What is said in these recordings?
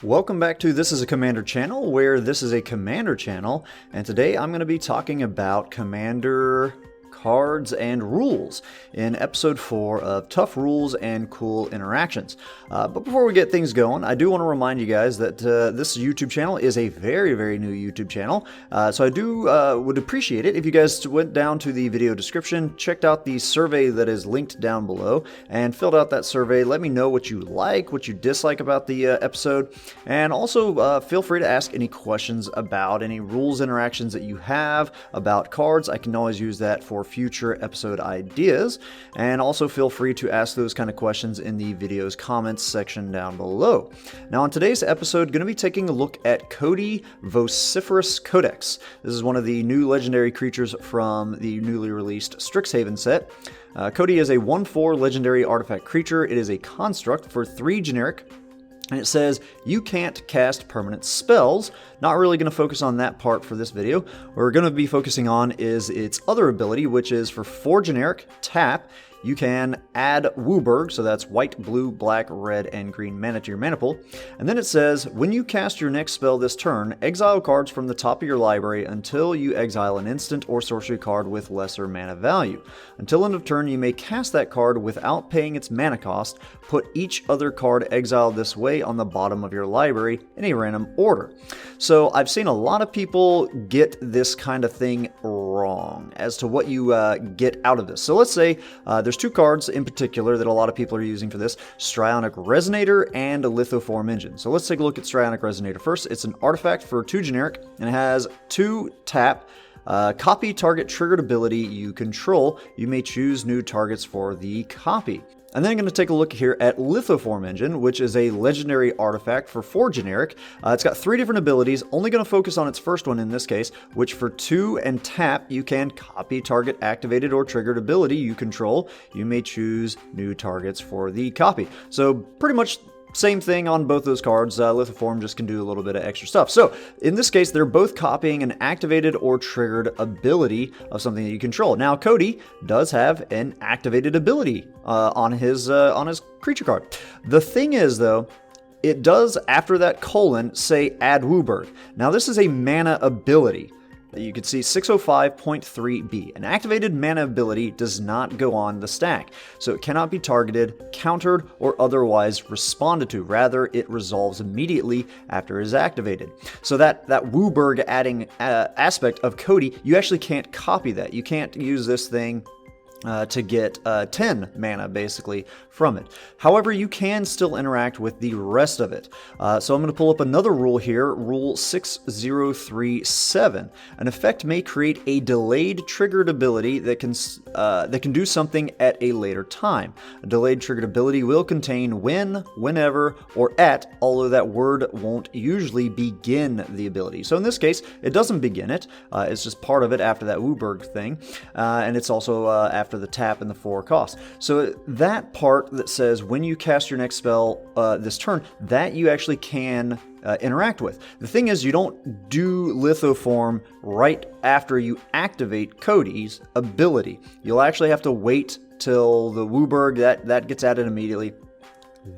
Welcome back to This is a Commander channel, where this is a Commander channel, and today I'm going to be talking about Commander cards and rules in episode 4 of Tough Rules and Cool Interactions. But before we get things going, I do want to remind you guys that this YouTube channel is a very new YouTube channel, so I would appreciate it if you guys went down to the video description, checked out the survey that is linked down below, and filled out that survey. Let me know what you like, what you dislike about the episode, and also feel free to ask any questions about any rules interactions that you have about cards. I can always use that for future episode ideas, and also feel free to ask those kind of questions in the video's comments section down below. Now, on today's episode, going to be taking a look at Codie Vociferous Codex. This is one of the new legendary creatures from the newly released Strixhaven set. Codie is a 1/4 legendary artifact creature. It is a construct for 3 generic, and it says you can't cast permanent spells. Not really going to focus on that part for this video. What we're going to be focusing on is its other ability, which is for 4 generic, tap. You can add Wooburg, so that's white, blue, black, red, and green mana to your mana pool. And then it says, when you cast your next spell this turn, exile cards from the top of your library until you exile an instant or sorcery card with lesser mana value. Until end of turn, you may cast that card without paying its mana cost. Put each other card exiled this way on the bottom of your library in a random order. So I've seen a lot of people get this kind of thing wrong as to what you get out of this. So let's say there's 2 cards in particular that a lot of people are using for this: Strionic Resonator and a Lithoform Engine. So let's take a look at Strionic Resonator first. It's an artifact for 2 generic, and it has 2 tap. Copy target triggered ability you control. You may choose new targets for the copy. And then I'm going to take a look here at Lithoform Engine, which is a legendary artifact for 4 generic. It's got 3 different abilities, only going to focus on its first one in this case, which for 2 and tap, you can copy target activated or triggered ability you control. You may choose new targets for the copy. So pretty much same thing on both those cards. Lithoform just can do a little bit of extra stuff. So in this case, they're both copying an activated or triggered ability of something that you control. Now, Codie does have an activated ability on his creature card. The thing is, though, it does, after that colon, say add Wooburg. Now, this is a mana ability. You can see 605.3b. An activated mana ability does not go on the stack, so it cannot be targeted, countered, or otherwise responded to. Rather, it resolves immediately after it is activated. So that Wooburg adding aspect of Codie, you actually can't copy that. You can't use this thing to get 10 mana basically from it. However, you can still interact with the rest of it. So I'm going to pull up another rule here, Rule 6037. An effect may create a delayed triggered ability that can do something at a later time. A delayed triggered ability will contain when, whenever, or at, although that word won't usually begin the ability. So in this case, it doesn't begin it. It's just part of it after that Wooburg thing, and it's also after the tap and the 4 cost. So that part that says when you cast your next spell this turn, that you actually can interact with. The thing is, you don't do Lithoform right after you activate Codie's ability. You'll actually have to wait till the Wooburg, that gets added immediately.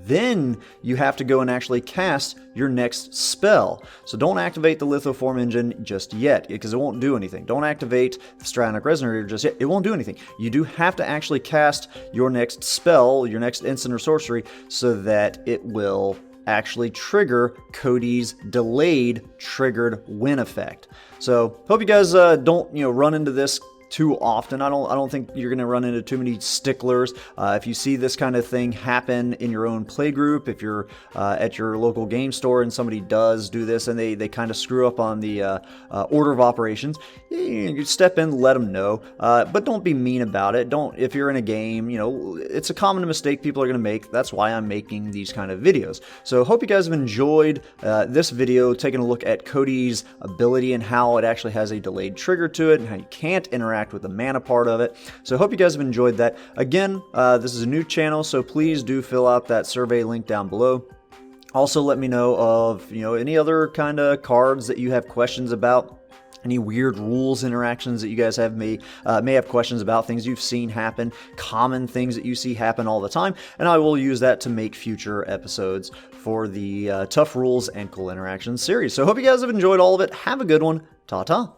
Then you have to go and actually cast your next spell. So don't activate the Lithoform Engine just yet, because it won't do anything. Don't activate the Strionic Resonator just yet. It won't do anything. You do have to actually cast your next spell, your next instant or sorcery, so that it will actually trigger Codie's delayed triggered win effect. So hope you guys don't run into this too often. I don't think you're going to run into too many sticklers. If you see this kind of thing happen in your own playgroup, if you're at your local game store and somebody does do this and they kind of screw up on the order of operations, you step in, let them know, but don't be mean about it. If you're in a game, it's a common mistake people are going to make. That's why I'm making these kind of videos. So hope you guys have enjoyed this video, taking a look at Codie's ability and how it actually has a delayed trigger to it and how you can't interact with the mana part of it. So I hope you guys have enjoyed that. Again, this is a new channel, so please do fill out that survey link down below. Also, let me know of any other kind of cards that you have questions about. any weird rules interactions that you guys have may have questions about, things you've seen happen, common things that you see happen all the time, and I will use that to make future episodes for the Tough Rules and Cool Interactions series. So I hope you guys have enjoyed all of it. Have a good one. Ta-ta.